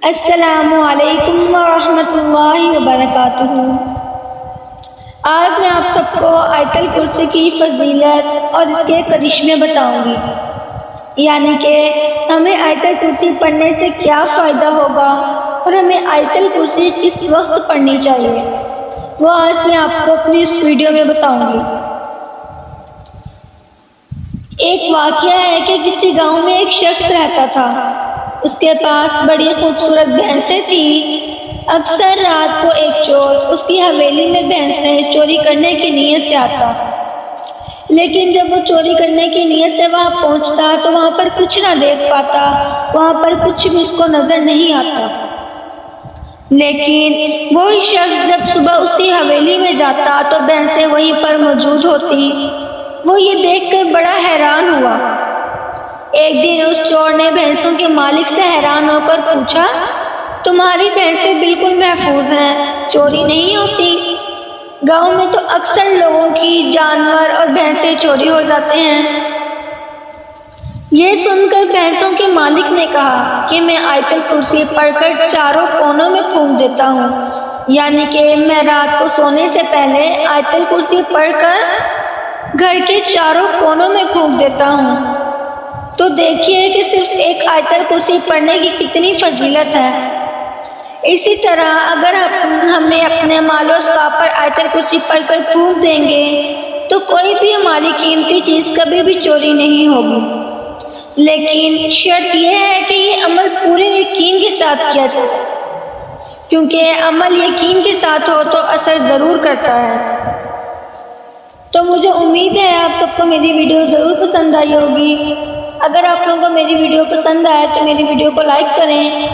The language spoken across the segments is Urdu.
السلام علیکم ورحمۃ اللہ وبرکاتہ۔ آج میں آپ سب کو آیت الکرسی کی فضیلت اور اس کے کرشمے بتاؤں گی، یعنی کہ ہمیں آیت الکرسی پڑھنے سے کیا فائدہ ہوگا اور ہمیں آیت الکرسی کس وقت پڑھنی چاہیے، وہ آج میں آپ کو اپنی اس ویڈیو میں بتاؤں گی۔ ایک واقعہ ہے کہ کسی گاؤں میں ایک شخص رہتا تھا۔ اس کے پاس بڑی خوبصورت بھینسیں تھیں۔ اکثر رات کو ایک چور اس کی حویلی میں بھینسیں چوری کرنے کی نیت سے آتا، لیکن جب وہ چوری کرنے کی نیت سے وہاں پہنچتا تو وہاں پر کچھ نہ دیکھ پاتا، وہاں پر کچھ بھی اس کو نظر نہیں آتا۔ لیکن وہی شخص جب صبح اس کی حویلی میں جاتا تو بھینسیں وہیں پر موجود ہوتی۔ وہ یہ دیکھ کر بڑا حیران ہوا۔ ایک دن اس چور نے بھینسوں کے مالک سے حیران ہو کر پوچھا، تمہاری بھینسیں بالکل محفوظ ہیں، چوری نہیں ہوتی؟ گاؤں میں تو اکثر لوگوں کی جانور اور بھینسیں چوری ہو جاتے ہیں۔ یہ سن کر بھینسوں کے مالک نے کہا کہ میں آیت الکرسی پڑھ کر چاروں کونوں میں پھونک دیتا ہوں، یعنی کہ میں رات کو سونے سے پہلے آیت الکرسی پڑھ کر گھر کے چاروں کونوں میں پھونک دیتا ہوں۔ تو دیکھیے کہ صرف ایک آیت الکرسی پڑھنے کی کتنی فضیلت ہے۔ اسی طرح اگر ہمیں اپنے مال و اسباب پر آیت الکرسی پڑھ کر پھونک دیں گے تو کوئی بھی ہماری قیمتی چیز کبھی بھی چوری نہیں ہوگی، لیکن شرط یہ ہے کہ یہ عمل پورے یقین کے ساتھ کیا جائے، کیونکہ عمل یقین کے ساتھ ہو تو اثر ضرور کرتا ہے۔ تو مجھے امید ہے آپ سب کو میری ویڈیو ضرور پسند آئی ہوگی۔ اگر آپ لوگوں کو میری ویڈیو پسند آئے تو میری ویڈیو کو لائک کریں،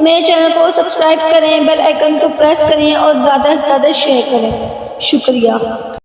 میرے چینل کو سبسکرائب کریں، بیل آئیکن کو پریس کریں اور زیادہ سے زیادہ شیئر کریں۔ شکریہ۔